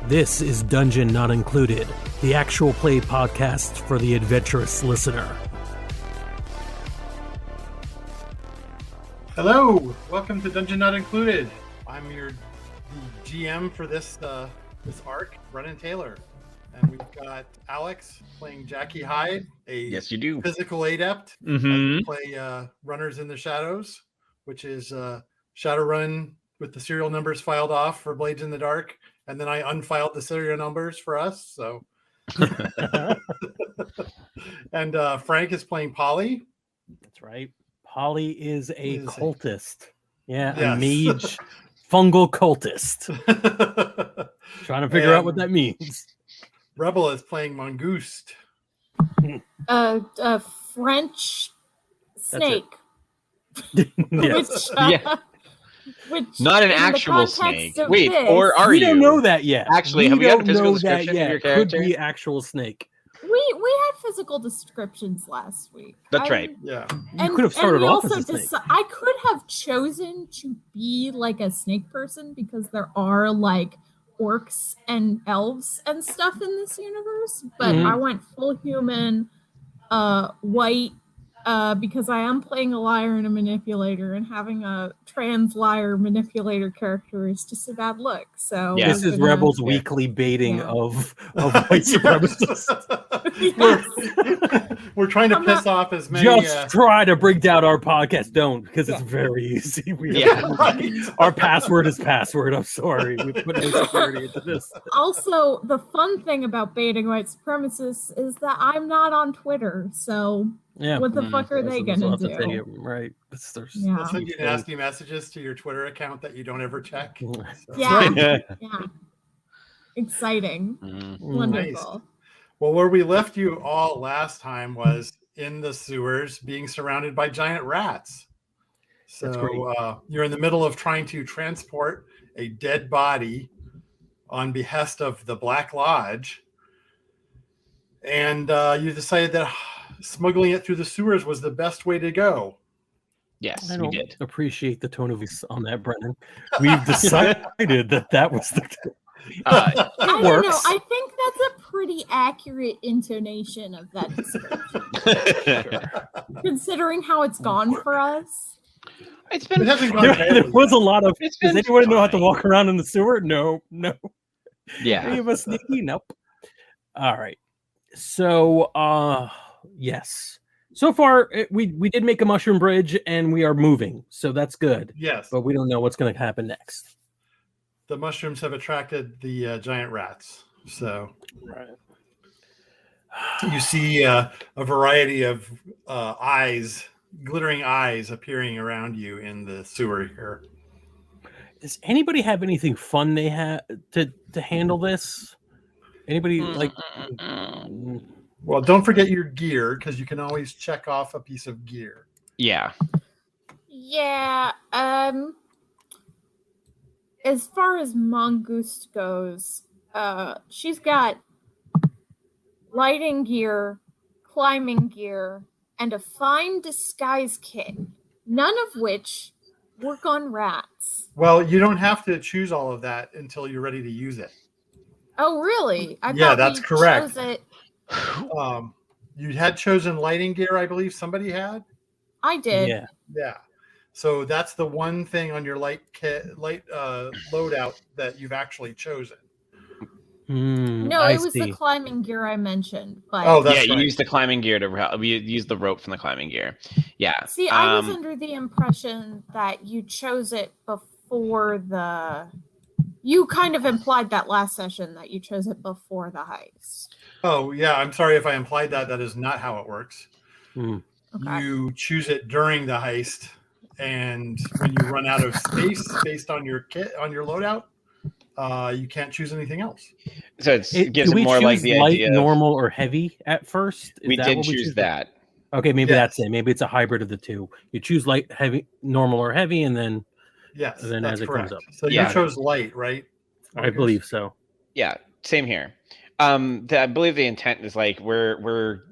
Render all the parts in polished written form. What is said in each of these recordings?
This is Dungeon Not Included, the actual play podcast for the adventurous listener. Hello, welcome to Dungeon Not Included. I'm the GM for this arc, Brennan Taylor, and we've got Alex playing Jackie Hyde, a physical adept. We play Runners in the Shadows, which is Shadowrun with the serial numbers filed off for Blades in the Dark. And then I unfiled the serial numbers for us. So, and Frank is playing Polly. That's right. Polly is a cultist. Yes. A mage, fungal cultist. Trying to figure out what that means. Rebel is playing Mangouste. French snake. Yes. Which not an actual snake. Wait, this, or are we you? don't know that yet. Actually, have we got a physical description of your character? Could be actual snake. We had physical descriptions last week. That's right. Yeah. You could have started off as a snake. I could have chosen to be like a snake person because there are like orcs and elves and stuff in this universe, but I went full human, white, because I am playing a liar and a manipulator, and having a trans liar manipulator character is just a bad look. So this is Rebel's weekly baiting of white supremacists. We're trying to piss off as many. Just try to bring down our podcast. Don't, because it's very easy. Our password is password. I'm sorry. We put no security into this. Also, the fun thing about baiting white supremacists is that I'm not on Twitter, so what the fuck are they gonna do? Right. They'll send you nasty messages to your Twitter account that you don't ever check. So. Yeah. Exciting. Wonderful. Nice. Well, where we left you all last time was in the sewers being surrounded by giant rats. So you're in the middle of trying to transport a dead body on behest of the Black Lodge. And you decided that smuggling it through the sewers was the best way to go. Yes, I don't we did. appreciate the tone of voice on that, Brennan. We've decided that was the... I don't know. I think that's a pretty accurate intonation of that description. Considering how it's gone for us. There was a lot of... Does anyone know how to walk around in the sewer? No. Yeah. Any of us sneaky? Nope. All right. So, yes. So far, we did make a mushroom bridge, and we are moving. So that's good. Yes. But we don't know what's going to happen next. The mushrooms have attracted the giant rats. So you see a variety of glittering eyes appearing around you in the sewer here. Does anybody have anything fun they have to handle this? Anybody like... Well, don't forget your gear, because you can always check off a piece of gear. Yeah. Yeah. As far as Mangouste goes, she's got lighting gear, climbing gear, and a fine disguise kit, none of which work on rats. Well, you don't have to choose all of that until you're ready to use it. Oh, really? That's correct. Chose it. You had chosen lighting gear, I believe somebody had. I did. Yeah. So that's the one thing on your light loadout that you've actually chosen. No, it was the climbing gear I mentioned. But you used the climbing gear we used the rope from the climbing gear. Yeah. See, I was under the impression that you chose it before you kind of implied that last session that you chose it before the heist. Oh, yeah. I'm sorry if I implied that. That is not how it works. Okay. You choose it during the heist, and when you run out of space based on your kit, on your loadout, you can't choose anything else. So it gives it more like the light, idea normal, or heavy at first. We did choose that. Okay, maybe that's it. Maybe it's a hybrid of the two. You choose light, heavy, normal, or heavy, and then that's as it correct. comes up. So you chose light, right? I believe so. Yeah, same here. I believe the intent is like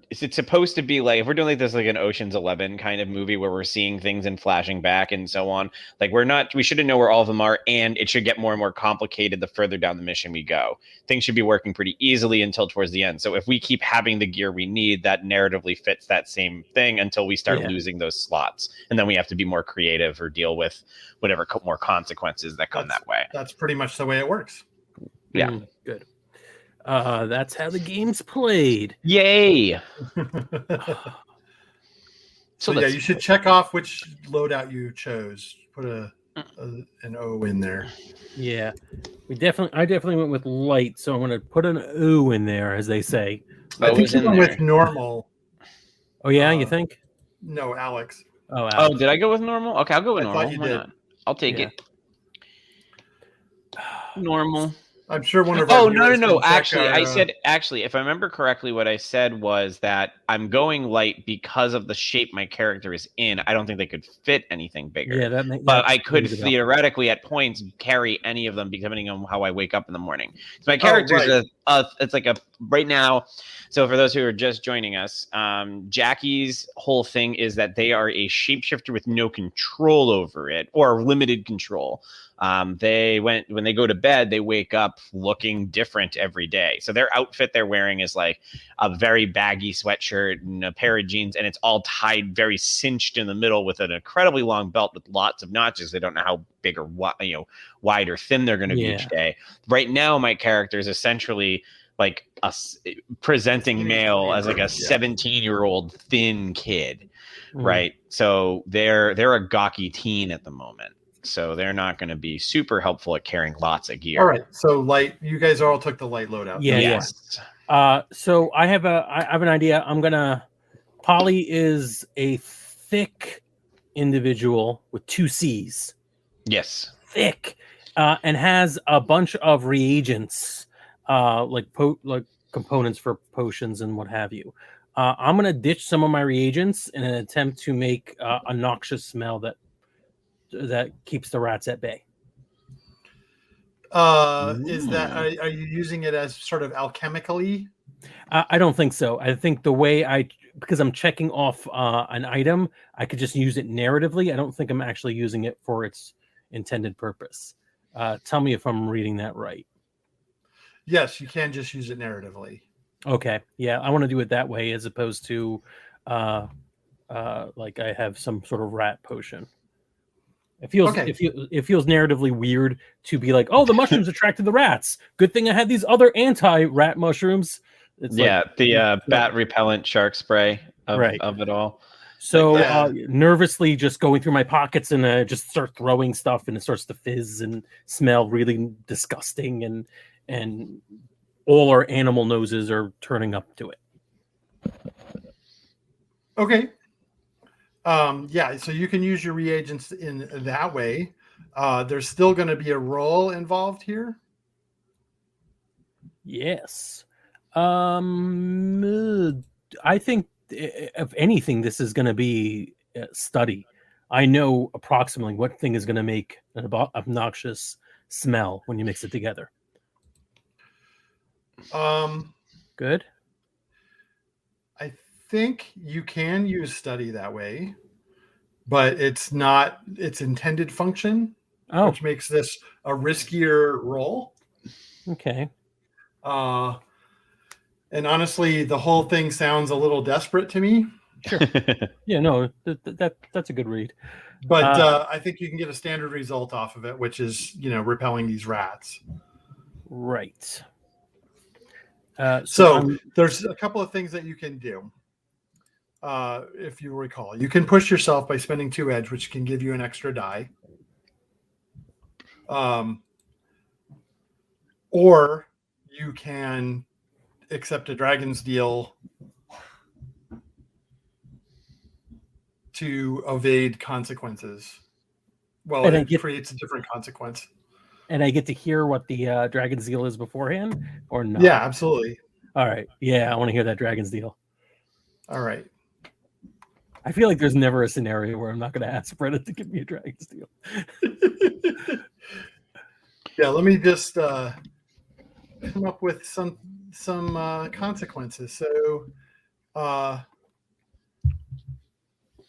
it's supposed to be like if we're doing like this like an Ocean's 11 kind of movie where we're seeing things and flashing back and so on. Like we shouldn't know where all of them are, and it should get more and more complicated the further down the mission we go. Things should be working pretty easily until towards the end. So if we keep having the gear we need, that narratively fits that same thing until we start losing those slots, and then we have to be more creative or deal with whatever more consequences that come that way. That's pretty much the way it works. Yeah, good. That's how the game's played. Yay! So yeah, you should check off which loadout you chose. Put an O in there. Yeah, I definitely went with light, so I'm going to put an O in there, as they say. I think you went with normal. Oh yeah, you think? No, Alex. Oh, Alex. Oh, did I go with normal? Okay, I'll go with normal. Thought you did. I'll take it. Normal. I'm sure one of our no. Actually, if I remember correctly, what I said was that I'm going light because of the shape my character is in. I don't think they could fit anything bigger. Yeah, but I could theoretically at points carry any of them depending on how I wake up in the morning. So my character's it's like a right now. So for those who are just joining us, Jackie's whole thing is that they are a shapeshifter with no control over it or limited control. When they go to bed, they wake up looking different every day. So their outfit they're wearing is like a very baggy sweatshirt and a pair of jeans, and it's all tied very cinched in the middle with an incredibly long belt with lots of notches. They don't know how big or wide or thin they're going to be each day. Right now, my character is essentially like a presenting male as like a 17-year-old thin kid, right? So they're a gawky teen at the moment. So they're not going to be super helpful at carrying lots of gear. All right. So light, you guys all took the light loadout. Yeah. Yes. So I have an idea. Polly is a thick individual with 2 C's. Yes. Thick. And has a bunch of reagents, like components for potions and what have you. I'm going to ditch some of my reagents in an attempt to make a noxious smell that keeps the rats at bay. Is that are you using it as sort of alchemically? I don't think so. I think the way because I'm checking off an item, I could just use it narratively. I don't think I'm actually using it for its intended purpose. Tell me if I'm reading that right. Yes, you can just use it narratively. Okay. Yeah, I want to do it that way as opposed to like I have some sort of rat potion. It feels narratively weird to be like, oh, the mushrooms attracted the rats. Good thing I had these other anti-rat mushrooms. It's the bat repellent shark spray of it all. So nervously just going through my pockets and just start throwing stuff and it starts to fizz and smell really disgusting and all our animal noses are turning up to it. Okay. So you can use your reagents in that way. There's still going to be a roll involved here. Yes. I think if anything, this is going to be a study. I know approximately what thing is going to make an obnoxious smell when you mix it together. Good. I think you can use study that way, but it's not its intended function, which makes this a riskier roll. Okay. And honestly, the whole thing sounds a little desperate to me. Sure. Yeah, no, that's a good read. But I think you can get a standard result off of it, which is, repelling these rats. Right. So there's a couple of things that you can do. If you recall, you can push yourself by spending 2 edge, which can give you an extra die. Or you can accept a dragon's deal to evade consequences. Well, it creates a different consequence. And I get to hear what the dragon's deal is beforehand, or not? Yeah, absolutely. All right. Yeah, I want to hear that dragon's deal. All right. I feel like there's never a scenario where I'm not going to ask Brennan to give me a dragon steel. Yeah, let me just come up with some consequences. So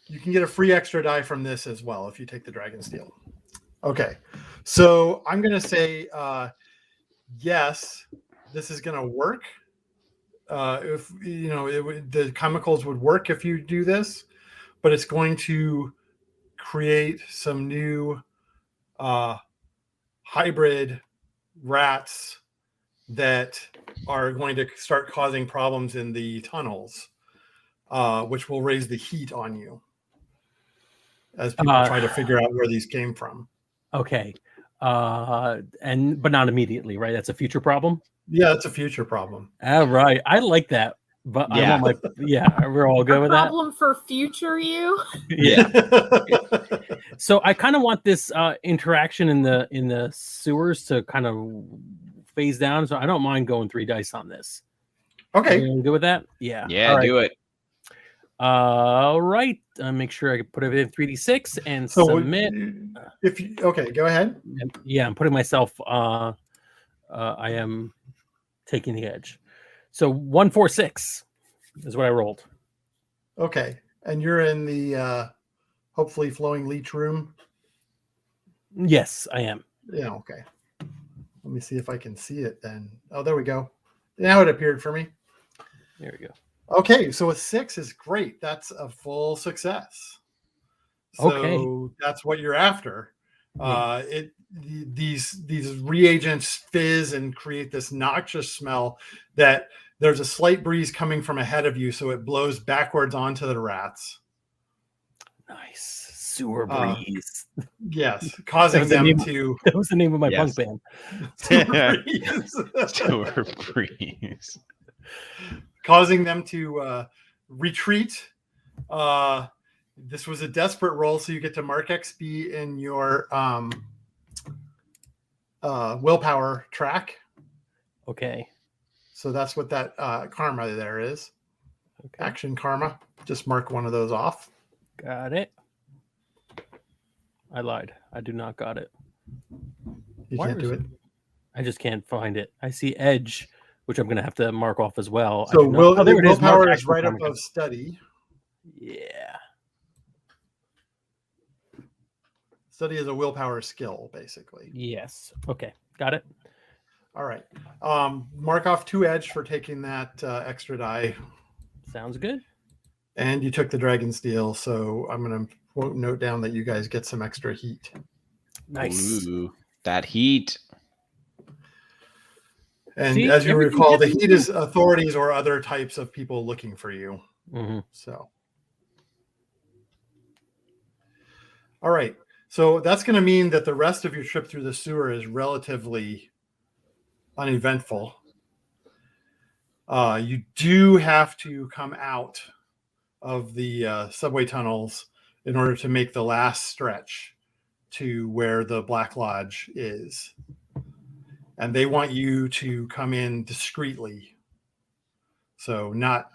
you can get a free extra die from this as well if you take the dragon steel. Okay, so I'm going to say yes, this is going to work. If you know the chemicals would work if you do this, but it's going to create some new hybrid rats that are going to start causing problems in the tunnels, which will raise the heat on you as people try to figure out where these came from. Okay. But not immediately, right? That's a future problem. Yeah, it's a future problem. All right. I like that. But Yeah. I want we're all good with that. Problem for future you. Yeah. So I kind of want this interaction in the sewers to kind of phase down. So I don't mind going 3 dice on this. Okay. You good with that? Yeah. Yeah, right. do it. All right. Make sure I can put it in 3d6 and submit. Okay, go ahead. Yeah, I'm putting myself. I am taking the edge. So 146 is what I rolled. Okay, and you're in the hopefully flowing leech room. Yes, I am. Yeah. Okay. Let me see if I can see it then. Oh, there we go. Now it appeared for me. There we go. Okay, so a 6 is great. That's a full success. So Okay. that's what you're after. These reagents fizz and create this noxious smell that there's a slight breeze coming from ahead of you, so it blows backwards onto the rats. Nice. Sewer breeze. Yes, causing them to... That was the name of my punk band. Sewer breeze. Causing them to retreat. This was a desperate roll, so you get to mark XP in your willpower track. Okay. So that's what that karma there is. Okay. Action karma. Just mark one of those off. Got it. I lied. I do not got it. You can't do it. I just can't find it. I see edge, which I'm going to have to mark off as well. So willpower is right above study. Yeah. Study is a willpower skill, basically. Yes. Okay. Got it. All right. Mark off 2 edge for taking that extra die. Sounds good. And you took the dragon steel, so I'm going to note down that you guys get some extra heat. Nice. Ooh, that heat. And as you recall, the heat is authorities or other types of people looking for you. Mm-hmm. So, all right. So that's going to mean that the rest of your trip through the sewer is relatively uneventful. You do have to come out of the subway tunnels in order to make the last stretch to where the Black Lodge is. And they want you to come in discreetly. So not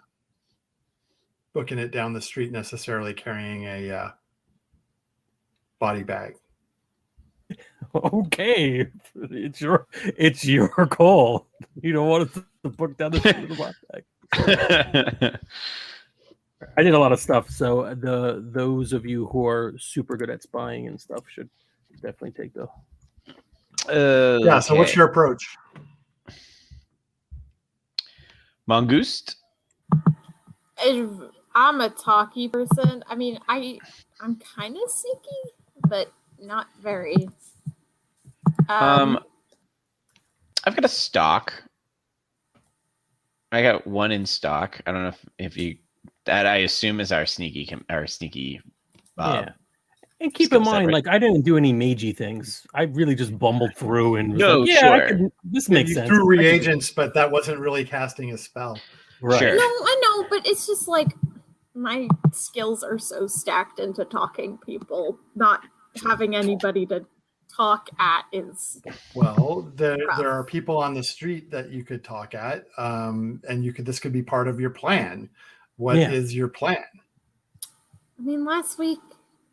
booking it down the street necessarily carrying a body bag. Okay. It's your call. You don't want to book down the street with a body bag. I did a lot of stuff, so those of you who are super good at spying and stuff should definitely take the... Yeah, so what's your approach? Mongoose? I'm a talky person. I mean, I'm kind of sneaky, but not very. I've got a stock. I got 1 in stock. I don't know if you... That I assume is our sneaky. Yeah. And keep in mind, like, I didn't do any magey things. I really just bumbled through and this makes sense. You threw reagents, but that wasn't really casting a spell. Right. Sure. No, I know, but it's just like my skills are so stacked into talking people. Not having anybody to talk at is... Well, there are people on the street that you could talk at, and this could be part of your plan. What is your plan? I mean, last week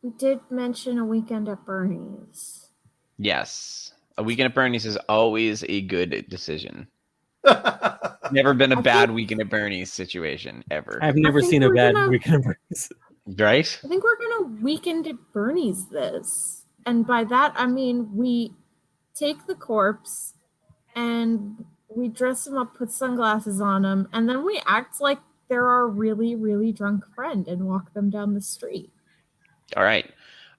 we did mention a weekend at Bernie's. Yes. A weekend at Bernie's is always a good decision. Never been a bad weekend at Bernie's situation ever. I've never seen a bad weekend at Bernie's. Right? I think we're gonna weekend at Bernie's this. And by that I mean we take the corpse and we dress him up, put sunglasses on him, and then we act like they're our really, really drunk friend and walk them down the street. All right.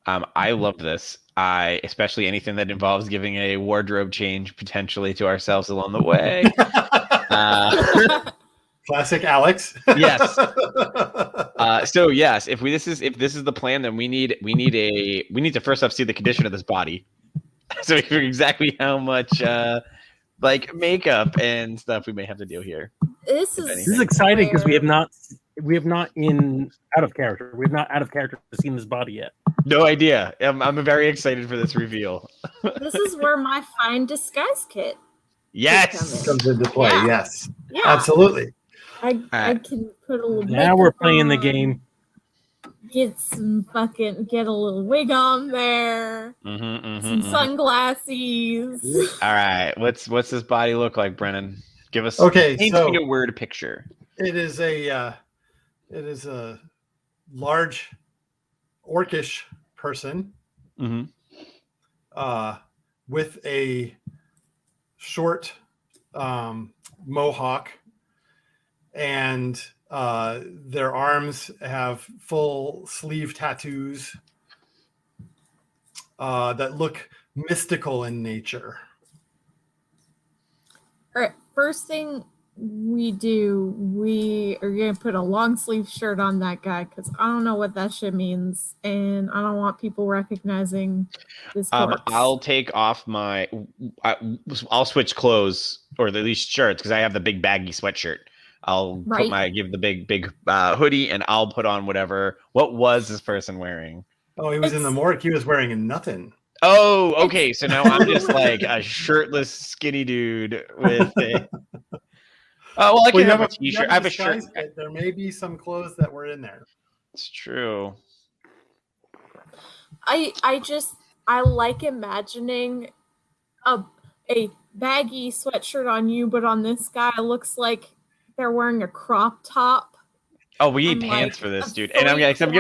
I love this. Especially anything that involves giving a wardrobe change potentially to ourselves along the way. Classic Alex. Yes. So yes, if this is the plan, then we need to first off see the condition of this body, so we figure exactly how much like makeup and stuff we may have to do here. This is exciting because we have not out of character seen this body yet. No idea. I'm very excited for this reveal. This is where my fine disguise kit comes into play. Yeah. Yes, yeah, absolutely. I can put a little. Now we're playing the game. Get a little wig on there. Some sunglasses. All right, what's this body look like, Brennan? Give us paint me a word picture. It is a large orcish person with a short mohawk, and their arms have full sleeve tattoos that look mystical in nature. All right, first thing we are going to put a long sleeve shirt on that guy because I don't know what that shit means, and I don't want people recognizing this corpse. I'll take off I'll switch clothes, or at least shirts, because I have the big baggy sweatshirt. I'll give the big hoodie, and I'll put on what was this person wearing? Oh, he was in the morgue. He was wearing nothing. Oh, okay. So now I'm just like a shirtless, skinny dude with a. Oh, well, I can have a t-shirt. I have a shirt. There may be some clothes that were in there. It's true. I like imagining a baggy sweatshirt on you, but on this guy it looks like they're wearing a crop top. Oh, we need pants for this, dude. And I guess I'm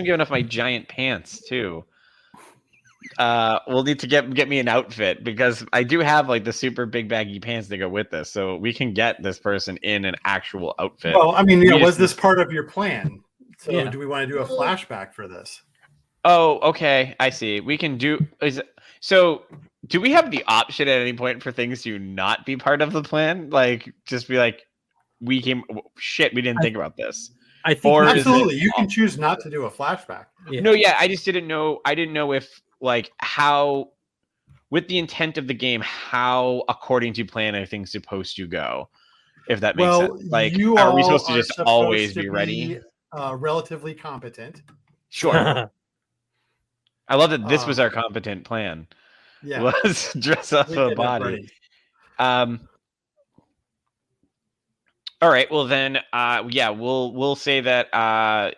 giving up my giant pants too. We'll need to get me an outfit, because I do have like the super big baggy pants that go with this, so we can get this person in an actual outfit. Well, I mean, was this part of your plan? So do we want to do a flashback for this? Oh, okay. I see. We can do. So do we have the option at any point for things to not be part of the plan? Like, just be like, we didn't think about this. I think absolutely. You can choose not to do a flashback. Yeah. No, yeah. I just didn't know. I didn't know if, like, how, with the intent of the game, how according to plan are things supposed to go? If that makes sense. Like, are we supposed to just always be ready? Relatively competent. Sure. I love that this was our competent plan. Yeah. Was dress up a body. All right. Well, then, we'll say that I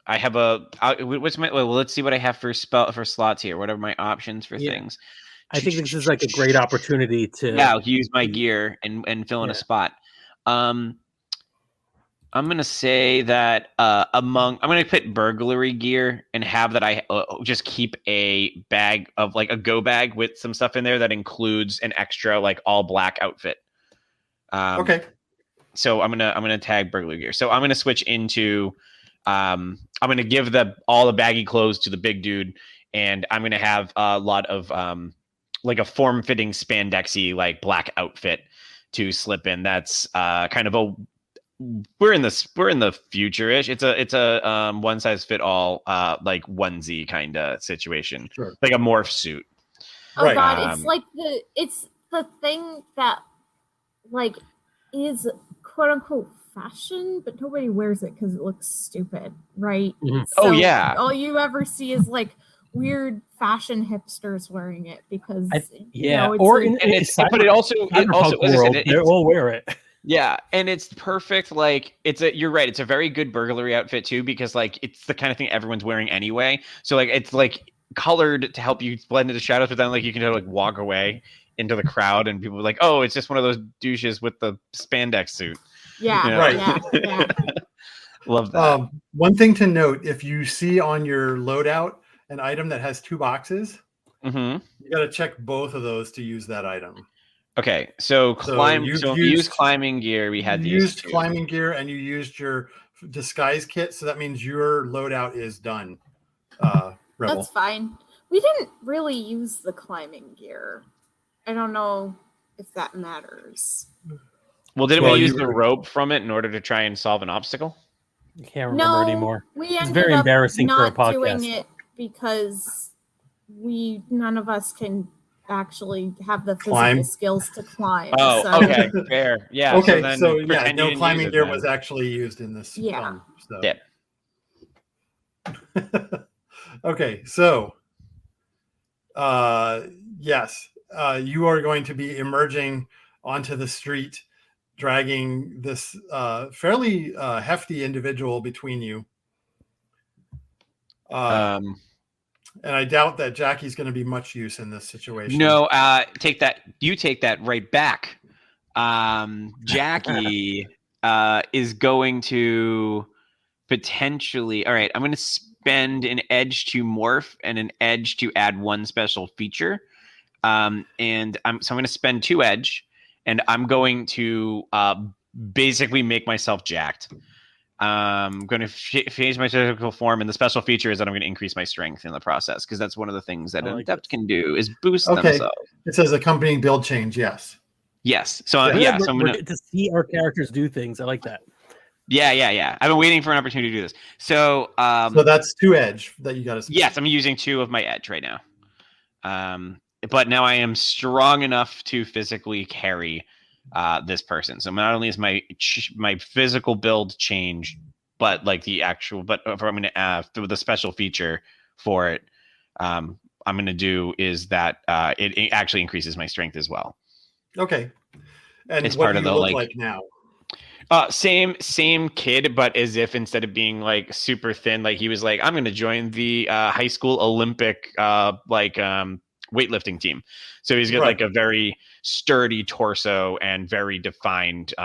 have let's see what I have for slots here. What are my options for things? I think this is like a great opportunity to use my gear and fill in a spot. I'm going to say that I'm going to put burglary gear and have that I just keep a bag of, like, a go bag with some stuff in there that includes an extra, like, all black outfit. Okay. So I'm going to tag burglary gear. So I'm going to switch into I'm going to give all the baggy clothes to the big dude, and I'm going to have a lot of like a form-fitting spandexy, like, black outfit to slip in. That's kind of we're in the future-ish. It's a one size fit all like onesie kind of situation. Sure. Like a morph suit. Oh right. God, it's like the thing that, like, is quote unquote fashion, but nobody wears it because it looks stupid, right? Mm-hmm. So yeah. All you ever see is like weird fashion hipsters wearing it because but it also world, they all wear it. Yeah, and it's perfect. Like you're right. It's a very good burglary outfit too, because like it's the kind of thing everyone's wearing anyway. So like it's like colored to help you blend into the shadows, but then like you can like walk away into the crowd, and people are like, "Oh, it's just one of those douches with the spandex suit." Yeah, You know? Right. yeah. Love that. One thing to note: if you see on your loadout an item that has 2 boxes, you got to check both of those to use that item. Okay, so use climbing gear. We had used climbing gear, and you used your disguise kit, so that means your loadout is done. Rebel. That's fine. We didn't really use the climbing gear. I don't know if that matters. Well, didn't we use the rope from it in order to try and solve an obstacle? I can't remember anymore. We it's very embarrassing for a podcast. Doing it because none of us can actually have the physical skills to climb. Oh, so. Okay, fair. Yeah. Okay, so no climbing gear was actually used in this. Yeah. Okay, so yes, you are going to be emerging onto the street, dragging this fairly hefty individual between you. And I doubt that Jackie's going to be much use in this situation. No, take that. You take that right back. Jackie is going to potentially. All right, I'm going to spend an edge to morph and an edge to add 1 special feature. I'm going to spend 2 edge, and I'm going to basically make myself jacked. I'm going to change my physical form, and the special feature is that I'm going to increase my strength in the process, because that's one of the things that an adept can do is boost themselves. It says accompanying build change. Yes. So so we're getting to see our characters do things. I like that. Yeah. I've been waiting for an opportunity to do this. So that's 2 edge that you got to spend. Yes, I'm using 2 of my edge right now. But now I am strong enough to physically carry this person. So not only is my physical build change, but like the actual, but if I'm going to through the special feature for it, I'm going to do is that it actually increases my strength as well. Okay. And it's what part do of you the look like now? Same kid, but as if instead of being like super thin, like he was like, I'm going to join the high school Olympic weightlifting team. So he's got like a very sturdy torso and very defined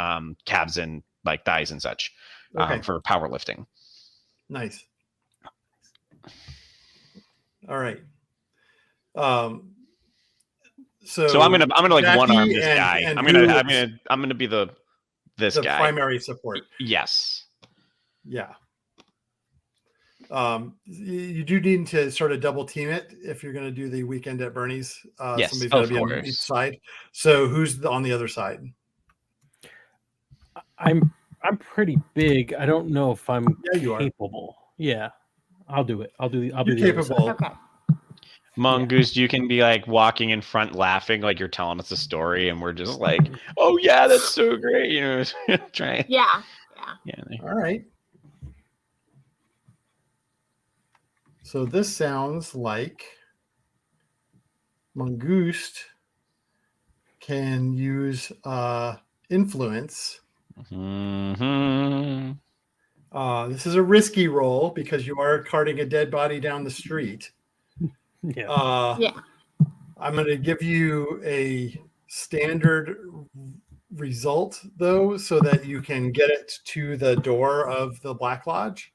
calves and like thighs and such for powerlifting. Nice. All right. So I'm gonna like Jackie one arm this guy. I'm gonna be this guy. Primary support. Yes. Yeah. You do need to sort of double team it if you're going to do the weekend at Bernie's. Yes, somebody's got to be on each side. So who's on the other side? I'm pretty big. I don't know if I'm capable. Yeah, I'll do it. I'll be capable. Okay. Mongoose, you can be like walking in front laughing like you're telling us a story, and we're just like, oh yeah, that's so great, you know. Try. Yeah. All right. So this sounds like Mongoose can use influence. Mm-hmm. This is a risky roll because you are carting a dead body down the street. Yeah. I'm going to give you a standard result, though, so that you can get it to the door of the Black Lodge.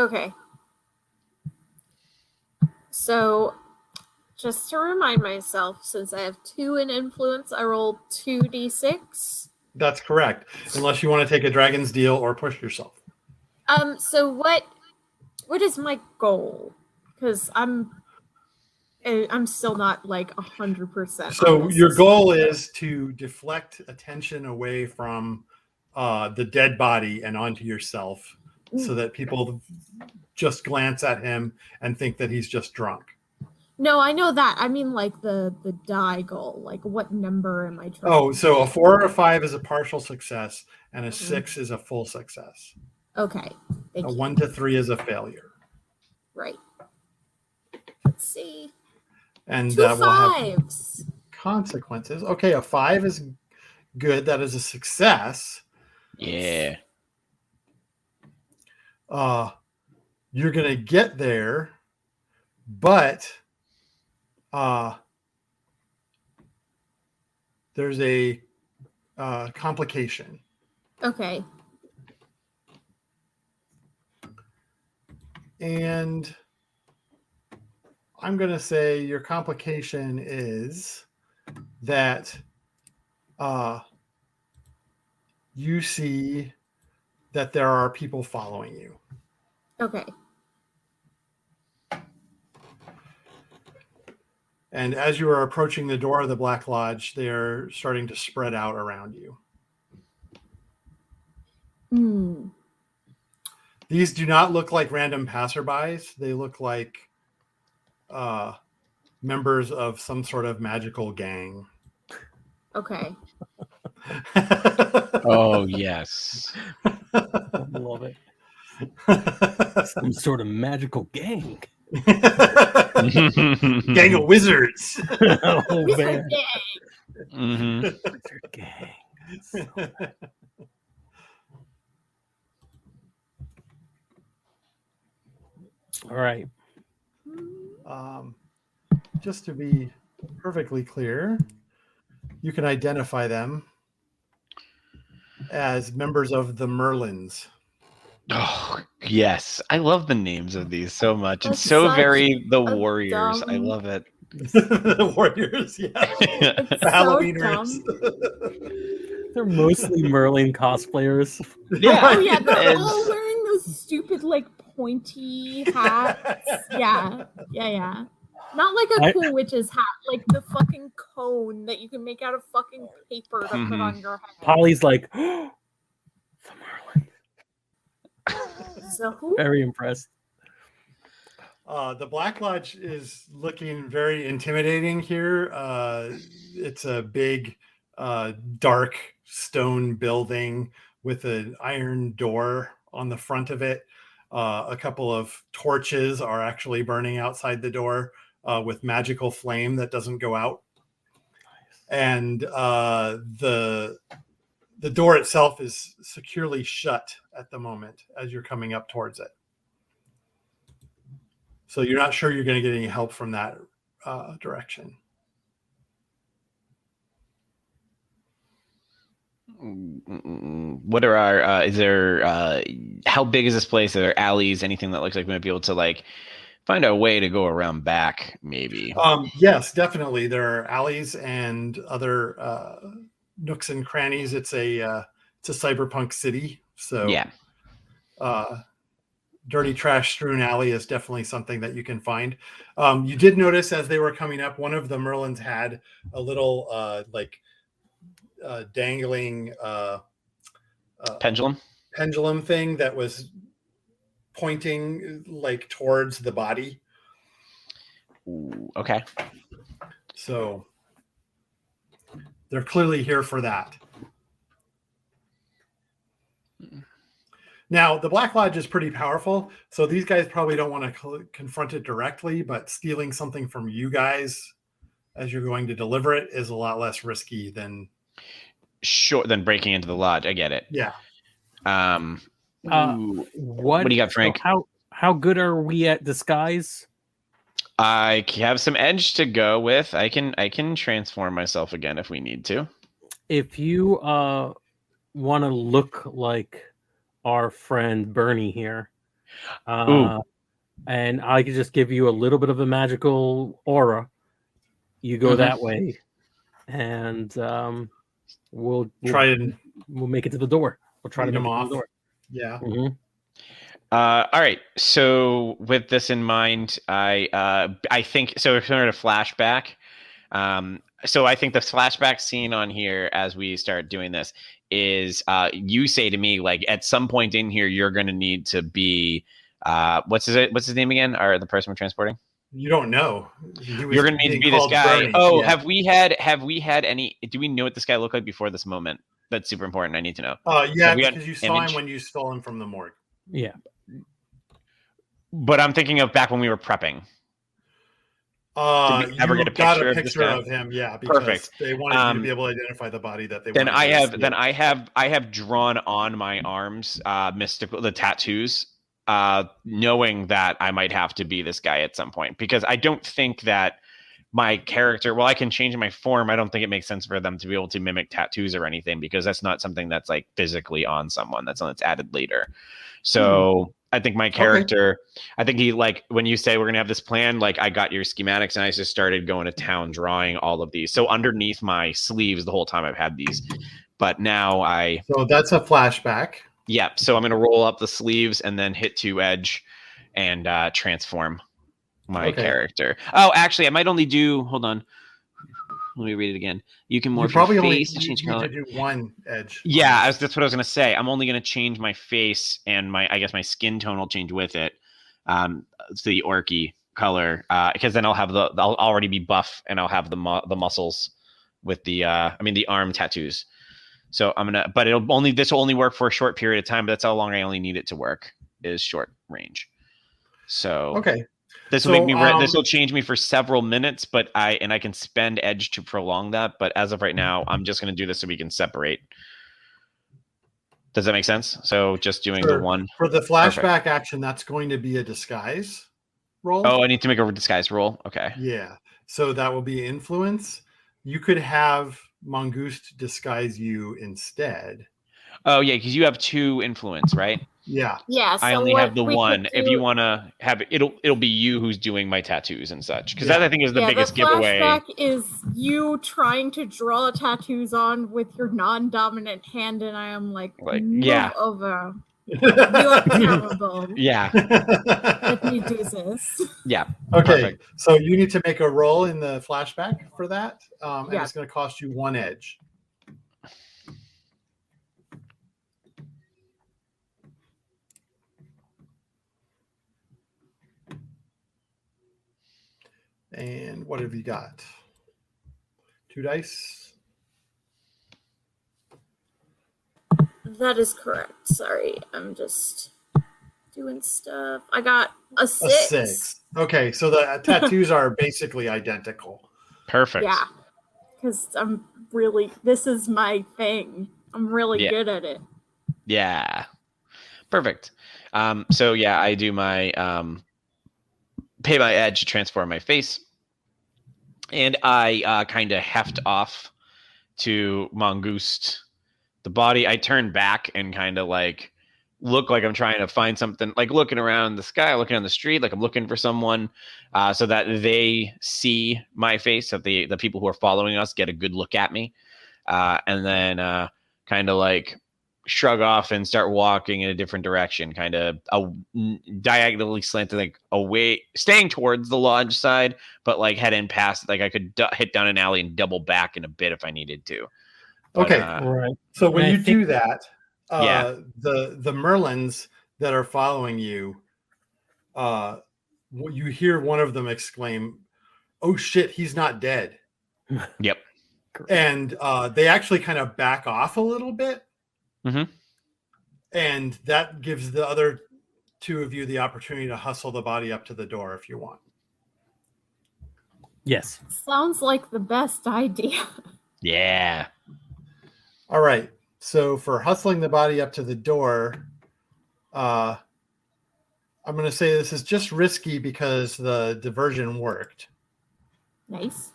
Okay. So, just to remind myself, since I have 2 in influence, I roll 2d6. That's correct, unless you want to take a dragon's deal or push yourself. So what is my goal? Because I'm still not like 100%. So your goal is to deflect attention away from the dead body and onto yourself, so that people just glance at him and think that he's just drunk. No, I know that. I mean, like the die goal. Like, what number am I trying? Oh, so a 4 or a 5 is a partial success, and a 6 is a full success. Okay. A 1 to 3 is a failure. Right. Let's see. And 2 we'll have 5s. consequences. Okay, a 5 is Good. That is a success. Yeah. You're going to get there, but there's a complication. Okay. And I'm going to say your complication is that you see that there are people following you. Okay. And as you are approaching the door of the Black Lodge, they're starting to spread out around you. These do not look like random passerbys. They look like members of some sort of magical gang. Okay. Oh, yes. I love it. Some sort of magical gang. Gang of wizards. Oh, Wizard man. gang. Wizard gang. All right. Just to be perfectly clear, you can identify them as members of the Merlins. Oh, yes. I love the names of these so much. That's It's so such very the a Warriors. I dumb- love it. The Warriors, yeah. It's The so Halloweeners. They're mostly Merlin cosplayers. Yeah. Oh yeah, they're It's- all wearing those stupid like pointy hats. Yeah. Not like a cool witch's hat, like the fucking cone that you can make out of fucking paper to put on your head. Polly's like, the Merlin. So who? Very impressed. The Black Lodge is looking very intimidating here. It's a big, dark stone building with an iron door on the front of it. A couple of torches are actually burning outside the door with magical flame that doesn't go out. And the door itself is securely shut at the moment as you're coming up towards it. So you're not sure you're going to get any help from that direction. What are our, is there, how big is this place? Are there alleys, anything that looks like we might be able to like find a way to go around back maybe? Yes, definitely. There are alleys and other nooks and crannies. It's a cyberpunk city. So yeah. Dirty trash strewn alley is definitely something that you can find. You did notice as they were coming up, one of the Merlins had a little dangling Pendulum thing that was pointing like towards the body. Ooh, okay. So they're clearly here for that. Now, the Black Lodge is pretty powerful, so these guys probably don't want to confront it directly, but stealing something from you guys as you're going to deliver it is a lot less risky than... Sure, than breaking into the lodge. I get it. Yeah. What do you got, Frank? So how good are we at disguise? I have some edge to go with. I can transform myself again if we need to. If you want to look like our friend Bernie here, and I could just give you a little bit of a magical aura, you go that way, and we'll make it to the door. We'll try to make it to the door. Yeah. Mm-hmm. All right. So with this in mind, I think so. If we're in a flashback, so I think the flashback scene on here as we start doing this is you say to me like at some point in here you're going to need to be what's his name again? Or the person we're transporting? You don't know. You're going to need to be this guy. Bernie. Oh, yeah. Have we had any? Do we know what this guy looked like before this moment? That's super important. I need to know. Yeah, because you saw him when you stole him from the morgue. Yeah. But I'm thinking of back when we were prepping. ever get a picture, of him, yeah, because perfect. They wanted you to be able to identify the body that they. Then I have drawn on my arms the tattoos, knowing that I might have to be this guy at some point, because I don't think that my character, well, I can change my form. I don't think it makes sense for them to be able to mimic tattoos or anything, because that's not something that's like physically on someone. That's something that's added later. So I think my character, I think he, like, when you say we're going to have this plan, like, I got your schematics and I just started going to town drawing all of these. So underneath my sleeves the whole time I've had these, but now So that's a flashback. Yeah. So I'm going to roll up the sleeves and then hit 2 edge and transform my character. Oh, actually, I might only do, hold on. Let me read it again. You can morph your face to change color. You need to do 1 edge. Yeah, that's what I was going to say. I'm only going to change my face, and I guess my skin tone will change with it to the orky color, because then I'll already be buff, and I'll have the muscles with the arm tattoos. So but this will only work for a short period of time. But that's how long I only need it to work, is short range. So This will make me. This will change me for several minutes, but I can spend edge to prolong that. But as of right now, I'm just going to do this so we can separate. Does that make sense? So just doing the one for the flashback action. That's going to be a disguise roll. Oh, I need to make a disguise roll. Okay. Yeah. So that will be influence. You could have Mongoose disguise you instead. Oh yeah, because you have 2 influence, right? Yeah. Yeah. So I only have the 1. If you want to have it, it'll be you who's doing my tattoos and such. Because that, I think, is the biggest giveaway. The flashback is you trying to draw tattoos on with your non-dominant hand, and I am like move over. You are terrible. Yeah. Let me do this. Yeah. Okay. Perfect. So you need to make a roll in the flashback for that. And it's going to cost you 1 edge. And what have you got? 2 dice? That is correct. Sorry, I'm just doing stuff. I got a 6. A 6. Okay, so the tattoos are basically identical. Perfect. Yeah, because this is my thing. I'm really good at it. Yeah. Perfect. So yeah, I do my pay my edge to transform my face, and I kind of heft off to Mongoose the body. I turn back and kind of like look like I'm trying to find something, like looking around the sky, looking on the street, like I'm looking for someone, so that they see my face, so the people who are following us get a good look at me, and then kind of like shrug off and start walking in a different direction, kind of diagonally slanted, like away, staying towards the lodge side, but like heading past, like I could hit down an alley and double back in a bit if I needed to. But, right. So when you do that, the Merlins that are following you, you hear one of them exclaim, "Oh shit, he's not dead." Yep. And they actually kind of back off a little bit. Mm-hmm. And that gives the other 2 of you the opportunity to hustle the body up to the door if you want. Yes. Sounds like the best idea. Yeah. All right. So for hustling the body up to the door, I'm going to say this is just risky because the diversion worked. Nice.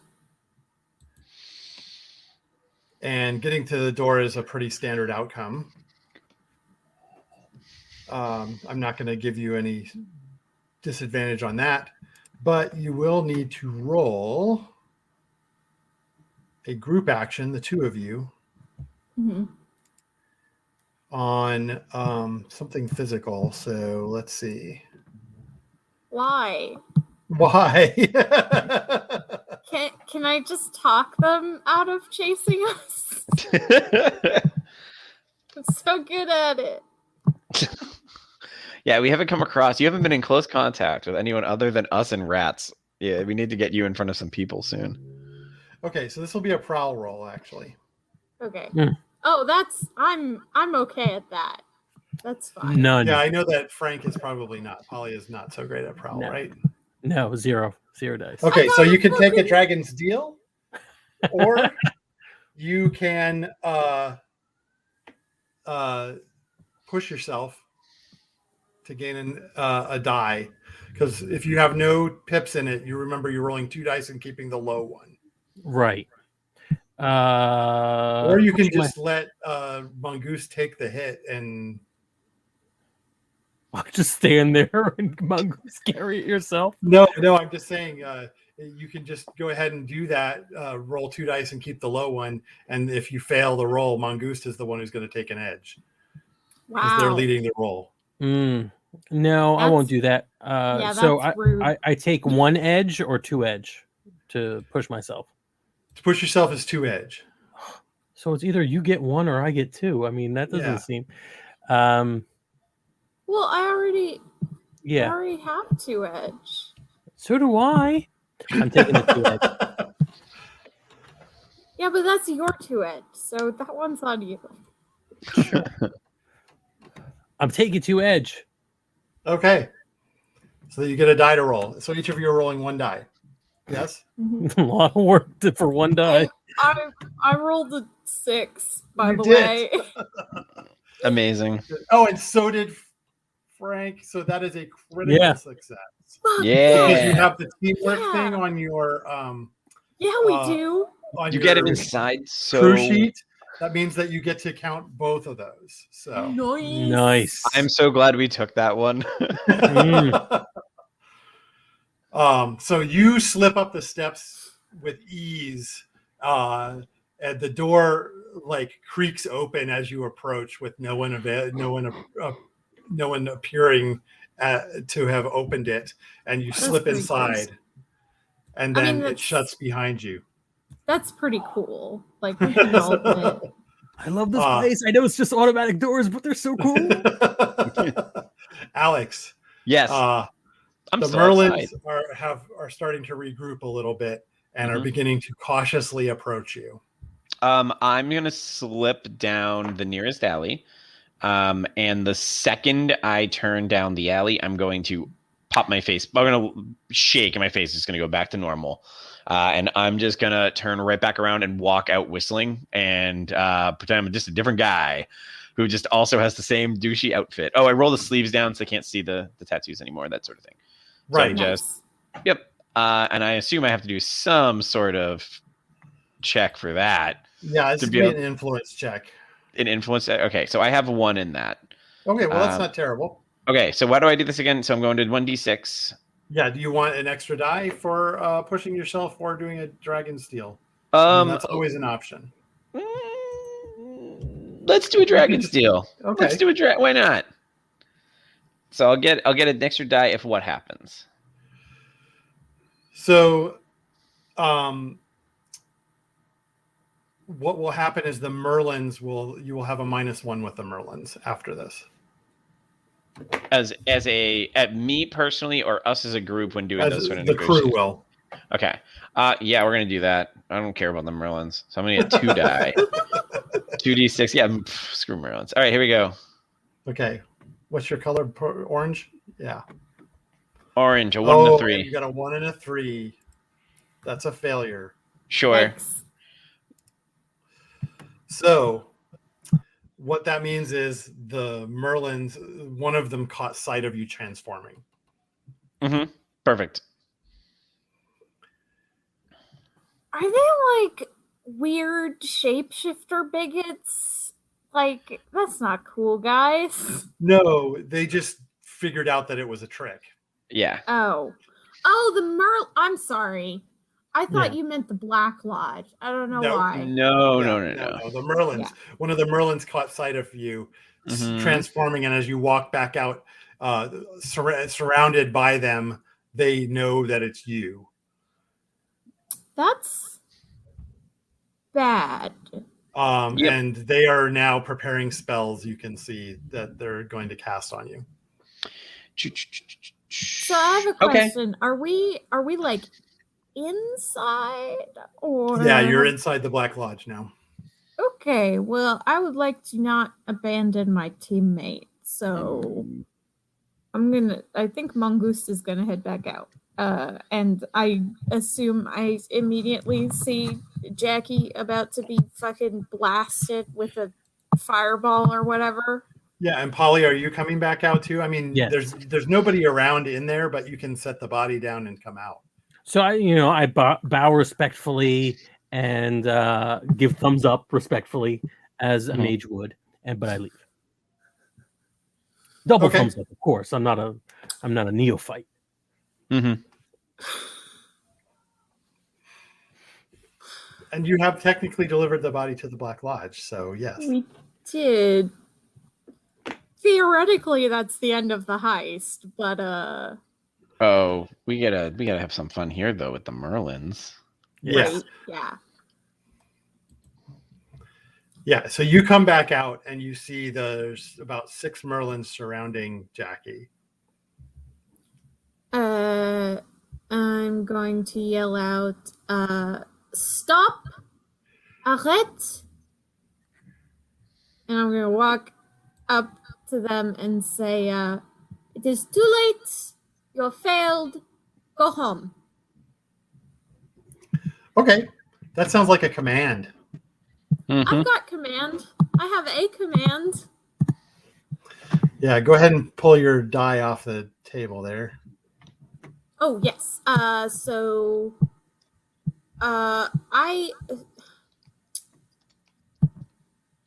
And getting to the door is a pretty standard outcome. I'm not going to give you any disadvantage on that, but you will need to roll a group action, the 2 of you, on something physical. So let's see. Why? Can I just talk them out of chasing us? I'm so good at it. Yeah, we haven't come across. You haven't been in close contact with anyone other than us and rats. Yeah, we need to get you in front of some people soon. Okay, so this will be a prowl roll, actually. Okay. Oh, I'm okay at that. That's fine. None. Yeah, I know that Frank is probably not. Polly is not so great at prowl, right? No, zero dice. Okay, so you can take a dragon's deal, or you can push yourself to gain a die. Because if you have no pips in it, you remember you're rolling 2 dice and keeping the low one. Right. Or you can just let Mongoose take the hit and just stand there and Mongoose carry it yourself. No, I'm just saying you can just go ahead and do that. Roll 2 dice and keep the low one, and if you fail the roll, Mongoose is the one who's going to take an edge. Because they're leading the roll. No, I won't do that. So rude. I take 1 edge or 2 edge to push myself. To push yourself is 2 edge. So it's either you get 1 or I get 2. I mean, that doesn't seem. Well, I already have 2 edge. So do I. I'm taking the 2 edge. Yeah, but that's your 2 edge, so that one's on you. Sure. I'm taking 2 edge. Okay. So you get a die to roll. So each of you are rolling 1 die. Yes? A lot of work for 1 die. I rolled a 6, by the way. Amazing. Oh, and so did Frank. So that is a critical success. Yeah. Because you have the teamwork thing on your we do. You get it inside crew sheet. That means that you get to count both of those. So nice. I'm so glad we took that one. So you slip up the steps with ease, and the door creaks open as you approach, with no one appearing to have opened it, and you slip inside, and then it shuts behind you. That's pretty cool. We can all fit. I love this place. I know it's just automatic doors, but they're so cool. Alex. Yes. The Merlins are starting to regroup a little bit and are beginning to cautiously approach you. I'm gonna slip down the nearest alley, and the second I turn down the alley, I'm going to pop my face. I'm gonna shake, and my face is gonna go back to normal. And I'm just going to turn right back around and walk out whistling and pretend I'm just a different guy who just also has the same douchey outfit. Oh, I roll the sleeves down so I can't see the tattoos anymore, that sort of thing. Right. So yep. And I assume I have to do some sort of check for that. Yeah, it's going to be an influence check. An influence? Okay, so I have 1 in that. Okay, well, that's not terrible. Okay, so why do I do this again? So I'm going to 1d6. Yeah, do you want an extra die for pushing yourself or doing a dragon steal? That's always an option. Let's do a dragon steal. Okay. Let's do a why not? So I'll get an extra die if what happens. So what will happen is the Merlins you will have a -1 with the Merlins after this. At me personally, or us as a group when doing those sort of negotiations? The crew will. Okay. Yeah, we're gonna do that. I don't care about the Merlins, so I'm gonna get 2 die. 2d6. Yeah, screw Merlins. All right, here we go. Okay. What's your color? Orange? Yeah. Orange. A 1 and a 3. You got a 1 and a 3. That's a failure. Sure. Thanks. So what that means is the Merlins, one of them caught sight of you transforming. Perfect. Are they weird shapeshifter bigots? That's not cool, guys. No, they just figured out that it was a trick. Yeah. Oh, I'm sorry. I thought you meant the Black Lodge. I don't know why. No. The Merlins. One of the Merlins caught sight of you transforming, and as you walk back out, surrounded by them, they know that it's you. That's bad. And they are now preparing spells. You can see that they're going to cast on you. So I have a question. Okay. Are we inside or? Yeah, you're inside the Black Lodge now. Okay, well, I would like to not abandon my teammate, so I think Mongoose is gonna head back out. And I assume I immediately see Jackie about to be fucking blasted with a fireball or whatever. Yeah, and Polly, are you coming back out too? I mean, Yes. there's nobody around in there, but you can set the body down and come out. So I bow respectfully and give thumbs up respectfully as a mage would, but I leave. Double thumbs up, of course. I'm not a neophyte. Mm-hmm. And you have technically delivered the body to the Black Lodge, so yes. We did. Theoretically, that's the end of the heist, but Oh, we gotta have some fun here though with the Merlins. Yes. Right? Yeah. Yeah, so you come back out and you see there's about 6 Merlins surrounding Jackie. I'm going to yell out, stop! Arrête! And I'm going to walk up to them and say, it is too late. You failed. Go home. Okay. That sounds like a command. Mm-hmm. I've got command. I have a command. Yeah, go ahead and pull your die off the table there. Oh, yes.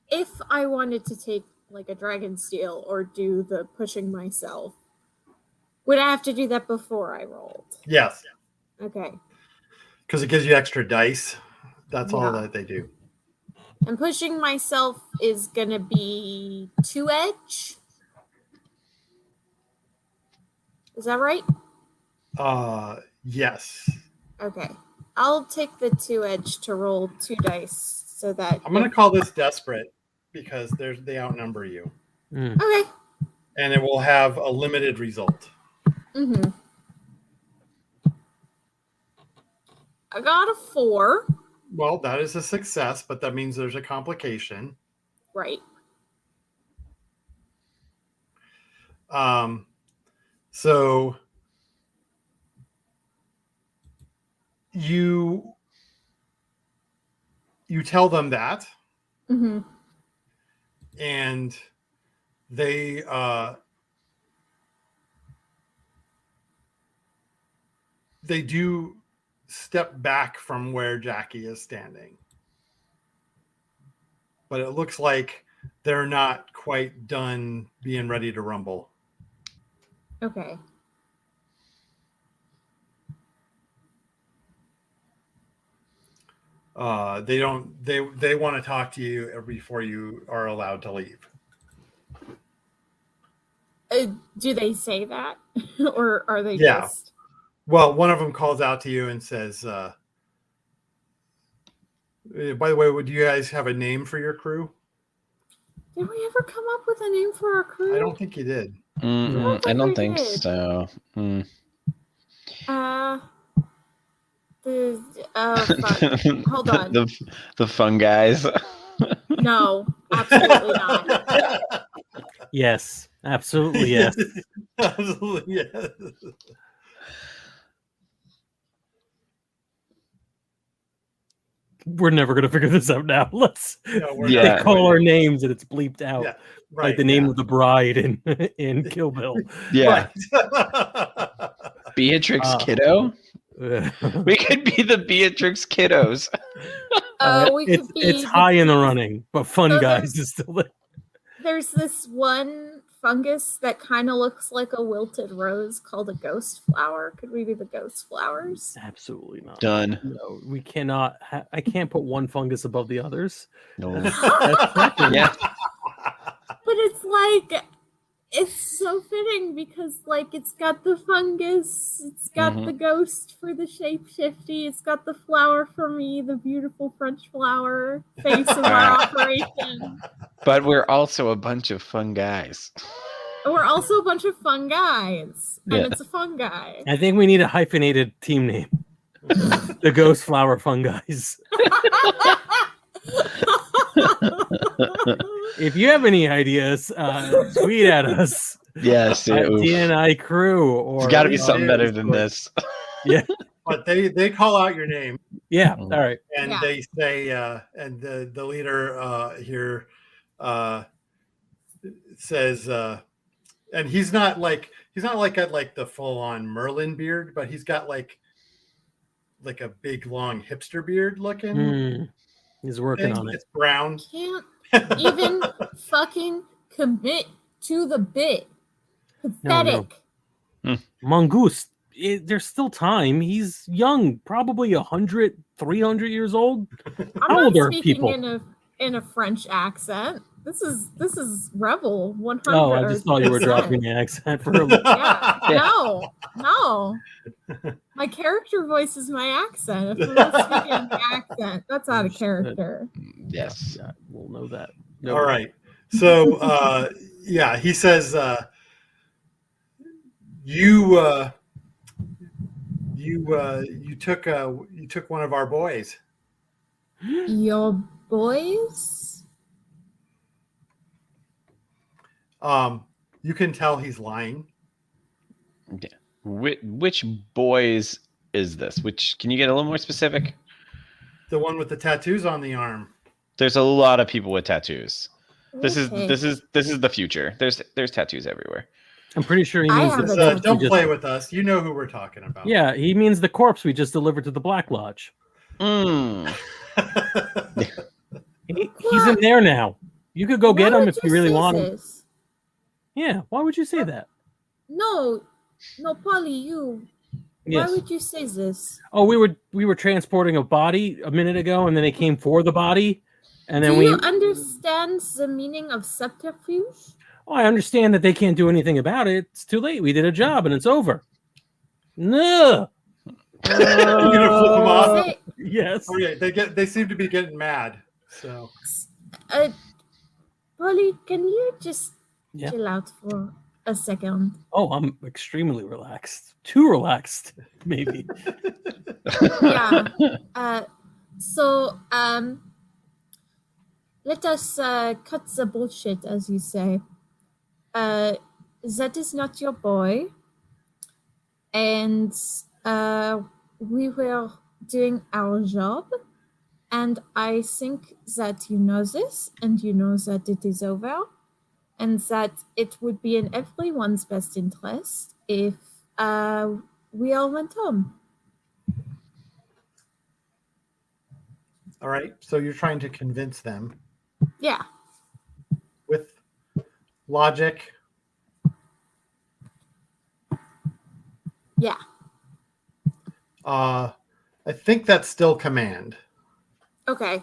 If I wanted to take like a dragon steel or do the pushing myself, would I have to do that before I rolled? Yes. Okay. Because it gives you extra dice. That's all that they do. And pushing myself is going to be 2-edge. Is that right? Yes. Okay. I'll take the 2-edge to roll 2 dice so that I'm going to call this desperate because they outnumber you. Okay. And it will have a limited result. Mm-hmm. I got a 4. Well, that is a success, but that means there's a complication. Right. So you tell them that, and they do step back from where Jackie is standing, but it looks like they're not quite done being ready to rumble. Okay. They want to talk to you before you are allowed to leave. Do they say that? Or are they just... Well, one of them calls out to you and says, by the way, would you guys have a name for your crew? Did we ever come up with a name for our crew? I don't think you did. I don't think so. Hold on. The fun guys. No, absolutely not. Yes, absolutely yes. Absolutely yes. We're never going to figure this out now. They call our names and it's bleeped out. Yeah, right, like the name of the bride in Kill Bill. Yeah. Right. Beatrix Kiddo? We could be the Beatrix Kiddos. It's high in the running, but Fun Guys is still there. There's this one fungus that kind of looks like a wilted rose called a ghost flower. Could we be the ghost flowers? Absolutely not. Done. No, we cannot. I can't put one fungus above the others. No. Yeah. But it's so fitting because it's got the fungus, it's got the ghost for the shapeshifty, it's got the flower for me, the beautiful French flower face of our operation. But we're also a bunch of fun guys. We're also a bunch of fun guys, and it's a fun guy. I think we need a hyphenated team name. The Ghost Flower Fun Guys. If you have any ideas, tweet at us. Yes, DNI crew. Or it's got to be something better than this. Yeah. But they call out your name. Yeah. All right. And they say, and the leader here says, and he's not like the full on Merlin beard, but he's got like a big long hipster beard looking. He's working on it. It's brown. Can't even fucking commit to the bit. Pathetic. No. Mongoose, there's still time. He's young, probably 100, 300 years old. I'm not speaking in a French accent. This is Rebel 100. Oh, I just thought you were dropping the accent for a little. No. My character voice is my accent. If I'm not speaking an accent, that's out of character. Yes, we'll know that. All right. So, he says, you took one of our boys. Your boys? You can tell he's lying. Yeah. Which boys is this? Can you get a little more specific? The one with the tattoos on the arm. There's a lot of people with tattoos. This is the future. There's tattoos everywhere. I'm pretty sure he means don't play with us. You know who we're talking about. Yeah, he means the corpse we just delivered to the Black Lodge. He's in there now. You could go get him if you really want him. Yeah, why would you say that? No, Polly, you. Yes. Why would you say this? Oh, we were transporting a body a minute ago, and then they came for the body, and then Do you understand the meaning of subterfuge? Oh, I understand that they can't do anything about it. It's too late. We did a job, and it's over. No. You're gonna flip them off? Yes. Oh, yeah, they seem to be getting mad. So, Polly, can you just chill out for a second? Oh, I'm extremely relaxed. Too relaxed, maybe. So, let us cut the bullshit, as you say. That is not your boy. And we were doing our job. And I think that you know this, and you know that it is over, and that it would be in everyone's best interest if we all went home. All right. So you're trying to convince them. Yeah. With logic. Yeah. I think that's still command. Okay.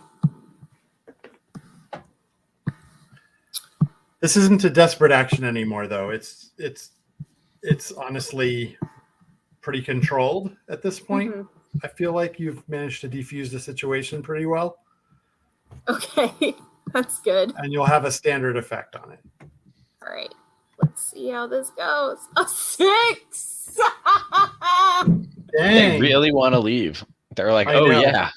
This isn't a desperate action anymore, though. It's honestly pretty controlled at this point. Mm-hmm. I feel like you've managed to defuse the situation pretty well. Okay, that's good. And you'll have a standard effect on it. All right, let's see how this goes. A 6! They really want to leave. They're like, oh, yeah.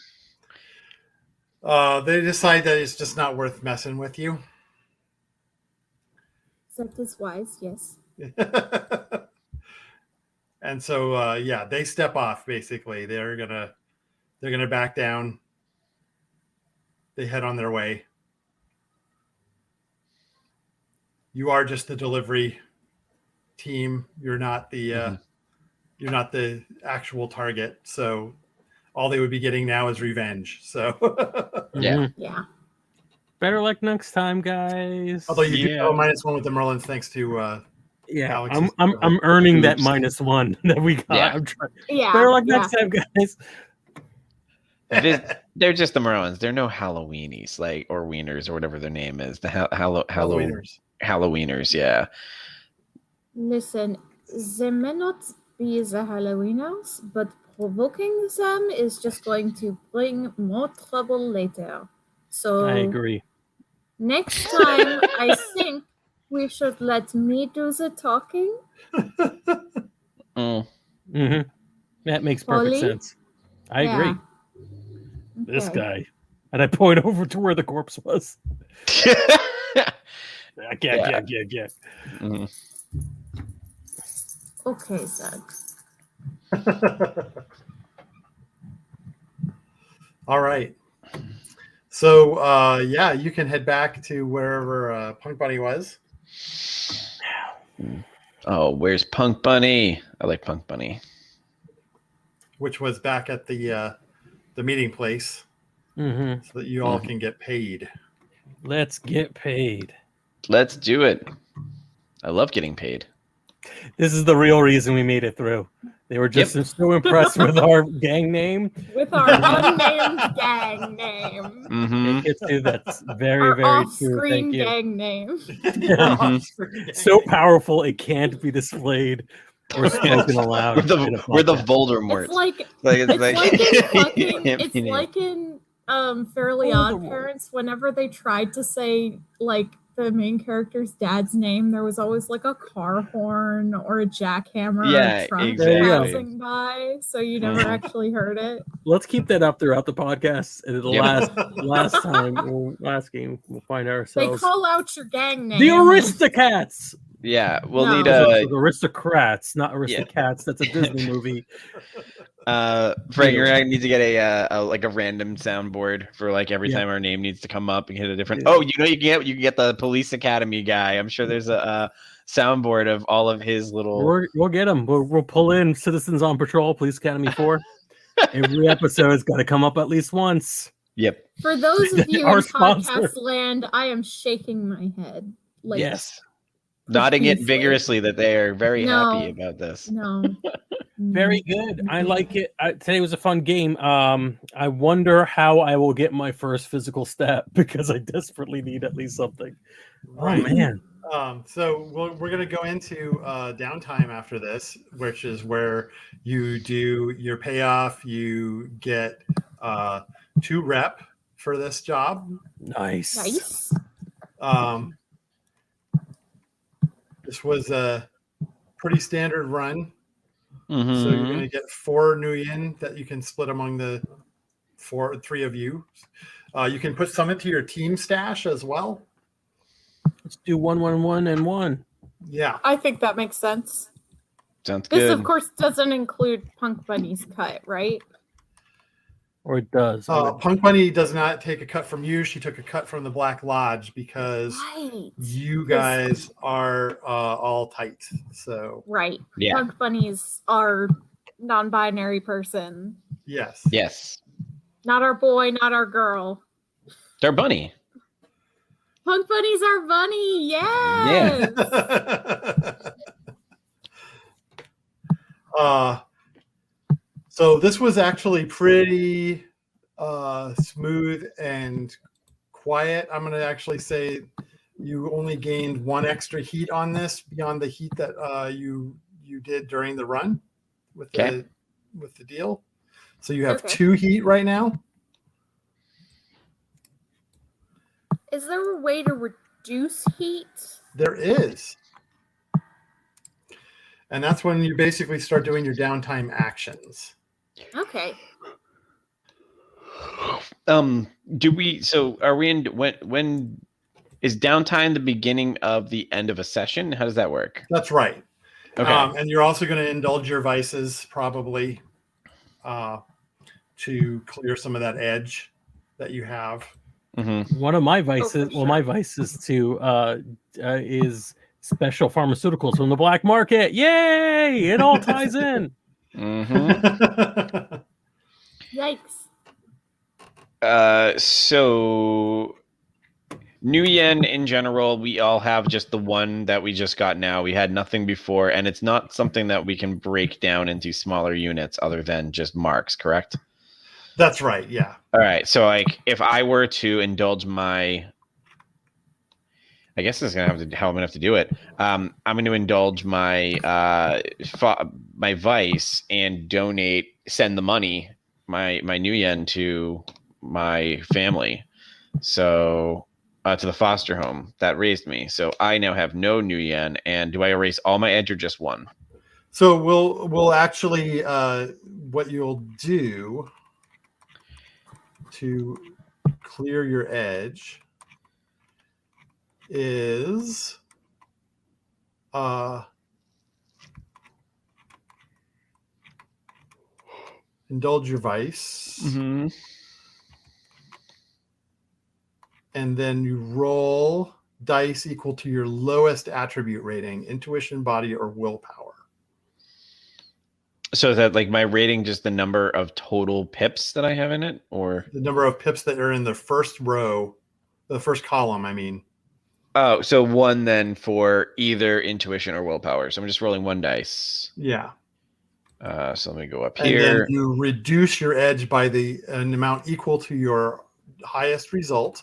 They decide that it's just not worth messing with you. That is wise, yes. And so, they step off. Basically, they're gonna back down. They head on their way. You are just the delivery team. You're not the you're not the actual target. So all they would be getting now is revenge. So yeah. Better luck next time, guys. Although you do go -1 with the Merlins, thanks to Alex's I'm earning that -1 that we got. Yeah. Better luck next time, guys. They're just the Merlins. They're no Halloweenies, or Wieners or whatever their name is. The Halloweeners. Halloweeners, yeah. Listen, they may not be the Halloweeners, but provoking them is just going to bring more trouble later. So I agree. Next time, I think we should let me do the talking. Mm-hmm. That makes perfect sense. I agree. Okay. This guy. And I point over to where the corpse was. Yeah. Mm-hmm. Okay, Zed. All right. So, yeah, you can head back to wherever Punk Bunny was. Oh, where's Punk Bunny? I like Punk Bunny. Which was back at the meeting place, so that you all can get paid. Let's get paid. Let's do it. I love getting paid. This is the real reason we made it through. They were just so impressed with our gang name. With our unnamed gang name. Mm-hmm. It's that's very, our very off-screen true. Thank gang name. you. So powerful it can't be displayed or spoken aloud. We're the Voldemort. It's like in Fairly Odd Parents. Whenever they tried to say like the main character's dad's name, there was always like a car horn or a jackhammer or a truck passing by, so you never actually heard it. Let's keep that up throughout the podcast, and the last game we'll find ourselves. They call out your gang name. The Aristocats. Yeah, we'll need Aristocrats, not Aristocats. That's a Disney movie. Frank, you're gonna need to get a random soundboard for like every time our name needs to come up and hit a different. Oh, you can get the Police Academy guy. I'm sure there's a soundboard of all of his little. We'll get him. We'll pull in Citizens on Patrol, Police Academy 4. Every episode's got to come up at least once. Yep. For those of you in podcast land, I am shaking my head. Like, yes. Nodding it vigorously that they are very happy about this. No. Very good. I like it. Today was a fun game. I wonder how I will get my first physical stat because I desperately need at least something. Right. Oh, man. So we're going to go into downtime after this, which is where you do your payoff. You get 2 rep for this job. Nice. This was a pretty standard run. Mm-hmm. So you're going to get 4 nuyen that you can split among the 3 of you. You can put some into your team stash as well. Let's do 1, 1, 1, and 1. Yeah. I think that makes sense. Sounds good. This, of course, doesn't include Punk Bunny's cut, right? Or it does. Punk Bunny does not take a cut from you. She took a cut from the Black Lodge because you guys are all tight. So yeah. Punk Bunny's our non-binary person. Yes. Not our boy, not our girl. They're bunny. Punk Bunny's our bunny. Yes. Yeah. So this was actually pretty smooth and quiet. I'm going to actually say you only gained 1 extra heat on this beyond the heat that you did during the run with the deal. So you have 2 heat right now. Is there a way to reduce heat? There is. And that's when you basically start doing your downtime actions. Okay. So are we in when is downtime the beginning of the end of a session? How does that work? That's right. Okay. And you're also going to indulge your vices probably to clear some of that edge that you have. Mm-hmm. One of my vices, my vices too, is special pharmaceuticals from the black market. Yay! It all ties in. Mm-hmm. Yikes. So nuyen in general, we all have just the one that we just got now. We had nothing before, and it's not something that we can break down into smaller units other than just marks, correct? That's right, yeah. All right, so like if I were to indulge my, I guess this is gonna have to how I'm gonna have to do it. I'm going to indulge my my vice and send the money, my nuyen to my family, so to the foster home that raised me. So I now have no nuyen. And do I erase all my edge or just 1? So we'll actually what you'll do to clear your edge is indulge your vice. Mm-hmm. And then you roll dice equal to your lowest attribute rating, intuition, body, or willpower. So is that like my rating just the number of total pips that I have in it, or the number of pips that are in the first row, the first column, I mean. Oh, so 1 then for either intuition or willpower. So I'm just rolling 1 dice. Yeah. So let me go up and here. And then you reduce your edge by an amount equal to your highest result.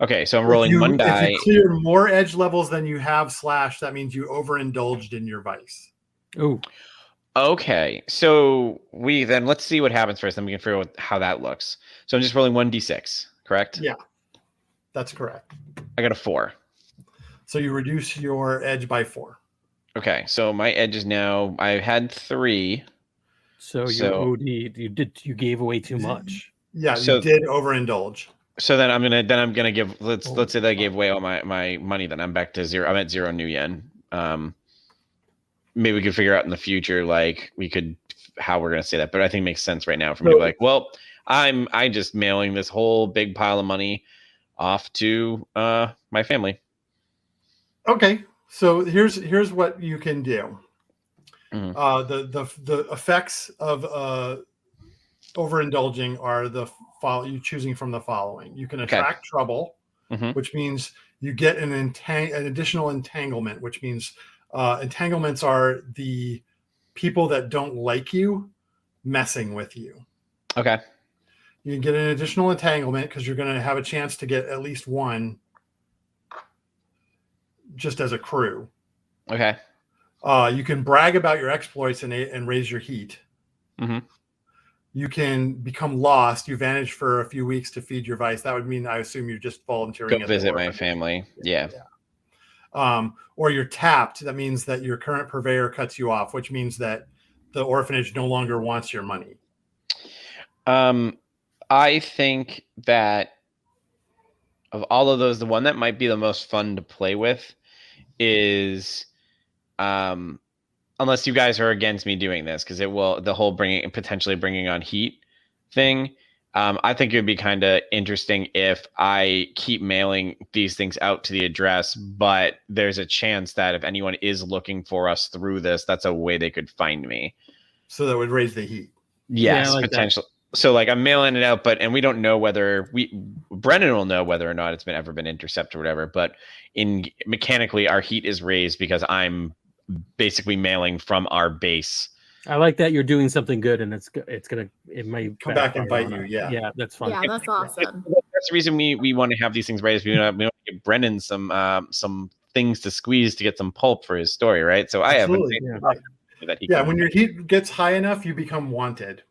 Okay, so I'm rolling 1 die. If you clear more edge levels than you have / that means you overindulged in your vice. Oh. Okay, so let's see what happens first. Then we can figure out how that looks. So I'm just rolling 1d6, correct? Yeah, that's correct. I got a 4. So you reduce your edge by 4. Okay, so my edge is now, I had 3. So you OD'd, you gave away too much. Yeah, so, you did overindulge. So then I'm gonna give, let's say that I gave away all my money. Then I'm back to 0. I'm at 0 new yen. Maybe we could figure out in the future, like how we're gonna say that. But I think it makes sense right now for me to be like, well, I just mailing this whole big pile of money off to my family. Okay, so here's what you can do. Mm-hmm. The effects of overindulging are you choosing from the following. You can attract trouble, which means you get an additional entanglement, which means entanglements are the people that don't like you messing with you. Okay. You can get an additional entanglement because you're going to have a chance to get at least one just as a crew. Okay. You can brag about your exploits and raise your heat. Mm-hmm. You can become lost. You vanish for a few weeks to feed your vice. That would mean, I assume, you're just volunteering. Go visit my family. Yeah. Or you're tapped. That means that your current purveyor cuts you off, which means that the orphanage no longer wants your money. I think that of all of those, the one that might be the most fun to play with is, unless you guys are against me doing this, because it will, the whole potentially bringing on heat thing. I think it would be kind of interesting if I keep mailing these things out to the address, but there's a chance that if anyone is looking for us through this, that's a way they could find me. So that would raise the heat. Yes, yeah, like potentially. So like I'm mailing it out, and we don't know whether Brennan will know whether or not it's ever been intercepted or whatever, but mechanically our heat is raised because I'm basically mailing from our base. I like that you're doing something good, and it might come back and bite you. Yeah, that's fun. Yeah, that's awesome. That's the reason we want to have these things raised. We want to give Brennan some things to squeeze to get some pulp for his story, right? So absolutely. I have when your heat gets high enough, you become wanted.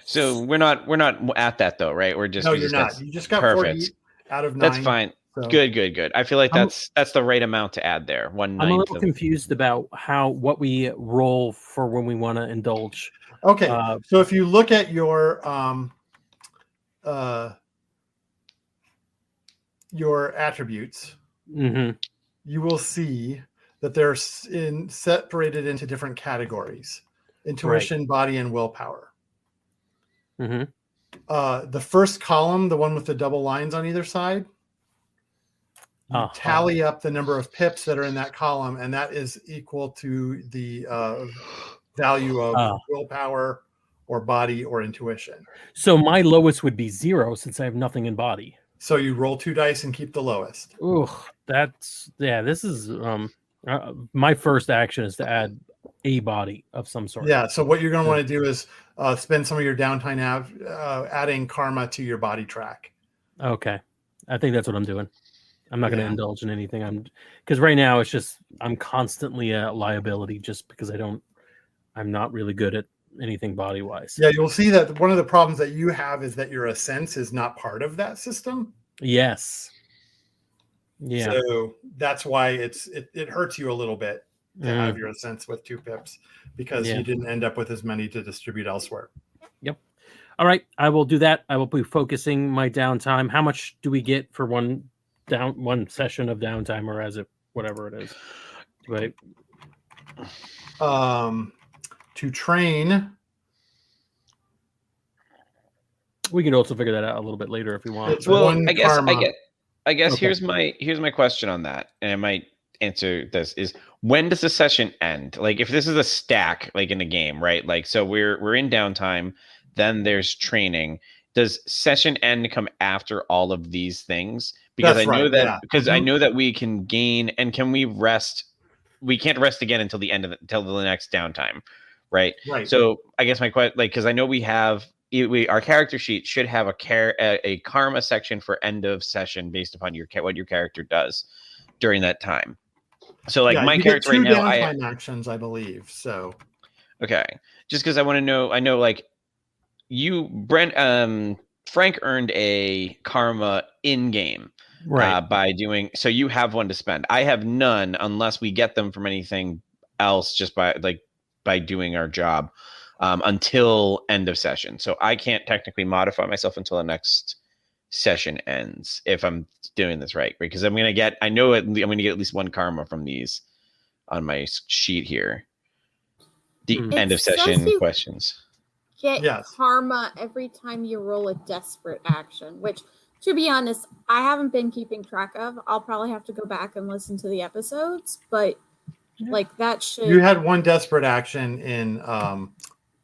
So we're not at that though, right? We're just you're not. You just got perfect 4 out of 9. That's fine. So. Good. I feel like that's the right amount to add there. 1/9. I'm a little confused about what we roll for when we want to indulge. Okay, so if you look at your attributes, you will see that they're separated into different categories: intuition, body, and willpower. The first column, the one with the double lines on either side, you tally up the number of pips that are in that column, and that is equal to the value of willpower or body or intuition. So my lowest would be 0 since I have nothing in body. So you roll 2 dice and keep the lowest. Ooh, this is my first action is to add a body of some sort. Yeah, so what you're going to want to do is spend some of your downtime adding karma to your body track. Okay. I think that's what I'm doing. I'm not going to indulge in anything. Because right now it's just I'm constantly a liability just because I'm not really good at anything body wise. Yeah, you'll see that one of the problems that you have is that your ascents is not part of that system. Yes. Yeah. So that's why it hurts you a little bit to have your ascents with 2 pips because you didn't end up with as many to distribute elsewhere. Yep. All right, I will do that. I will be focusing my downtime. How much do we get for one session of downtime, or as it whatever it is. Right. To train. We can also figure that out a little bit later if we want. I guess okay. Here's my question on that, and I might answer this: is when does the session end? Like, if this is a stack, like in a game, right? Like, so we're in downtime, then there's training. Does session end come after all of these things? Because I know that we can gain, and can we rest? We can't rest again until the next downtime, right? Right. So I guess my question, like, because I know we have. Our character sheet should have a karma section for end of session based upon what your character does during that time. So, like, my character right now, I actions, I believe. So, okay, just because I want to know, I know, like, Frank earned a karma in game, right? By doing so. You have one to spend. I have none unless we get them from anything else, just by doing our job. Until end of session. So I can't technically modify myself until the next session ends if I'm doing this right. Because I'm going to get at least one karma from these on my sheet here. The end of session questions. Get karma every time you roll a desperate action, which, to be honest, I haven't been keeping track of. I'll probably have to go back and listen to the episodes, but like that should... You had one desperate action in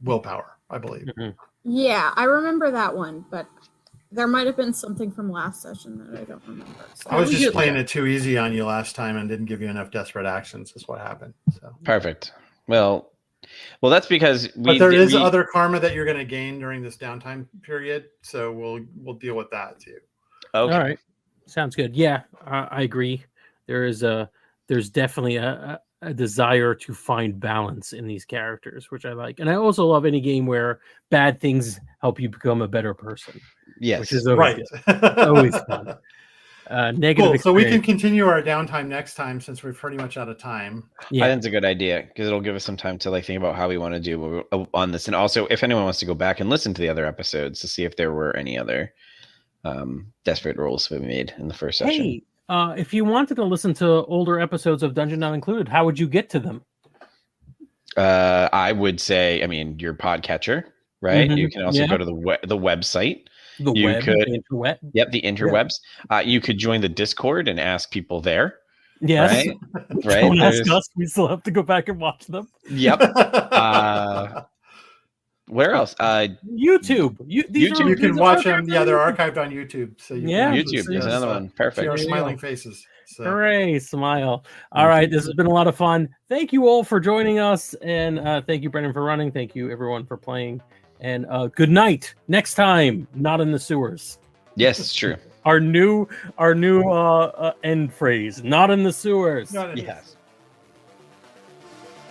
willpower, I believe. Mm-hmm. Yeah, I remember that one, but there might have been something from last session that I don't remember. So I was just playing it too easy on you last time and didn't give you enough desperate actions. Is what happened. So perfect. Well, that's because there is other karma that you're going to gain during this downtime period, so we'll deal with that too. Okay. All right, sounds good. Yeah, I agree. There's definitely a desire to find balance in these characters, which I like. And I also love any game where bad things help you become a better person. Yes. Which is always always fun. Negative cool. So we can continue our downtime next time since we're pretty much out of time. Yeah. I think it's a good idea because it'll give us some time to think about how we want to do on this. And also, if anyone wants to go back and listen to the other episodes to see if there were any other desperate rolls we made in the first session. Hey, if you wanted to listen to older episodes of Dungeon Not Included, how would you get to them? I would say, your podcatcher, right? Mm-hmm. You can also go to the website. The interweb. Yep, the interwebs. Yeah. You could join the Discord and ask people there. Yes. Right? Don't ask us. We still have to go back and watch them. Yep. Where else? YouTube. YouTube. You can watch them. Yeah, they're archived on YouTube. So YouTube is another one. Perfect. See our smiling faces. So. Hooray, smile. All right, this has been a lot of fun. Thank you all for joining us, and thank you, Brendan, for running. Thank you, everyone, for playing. And good night. Next time, not in the sewers. Yes, it's true. Our new end phrase: not in the sewers. Yes.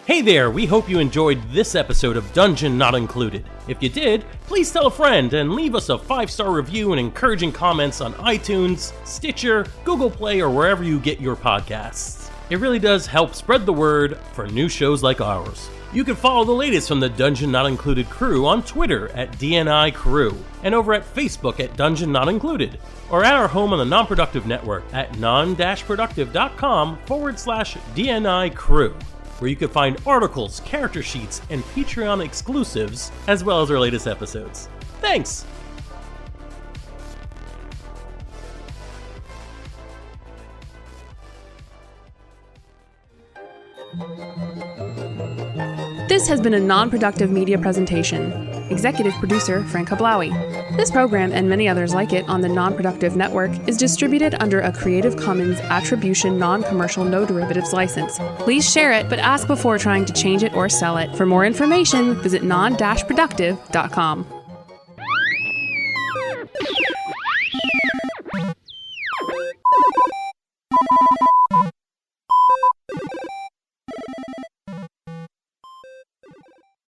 Hey there, we hope you enjoyed this episode of Dungeon Not Included. If you did, please tell a friend and leave us a 5-star review and encouraging comments on iTunes, Stitcher, Google Play, or wherever you get your podcasts. It really does help spread the word for new shows like ours. You can follow the latest from the Dungeon Not Included crew on Twitter at DNI Crew, and over at Facebook at Dungeon Not Included, or at our home on the Non-Productive Network at non-productive.com/DNI Crew, where you can find articles, character sheets, and Patreon exclusives, as well as our latest episodes. Thanks! This has been a Non-Productive media presentation. Executive producer Frank Hablawi. This program and many others like it on the Non-Productive Network is distributed under a Creative Commons Attribution Non-Commercial No Derivatives license. Please share it, but ask before trying to change it or sell it. For more information, visit non-productive.com.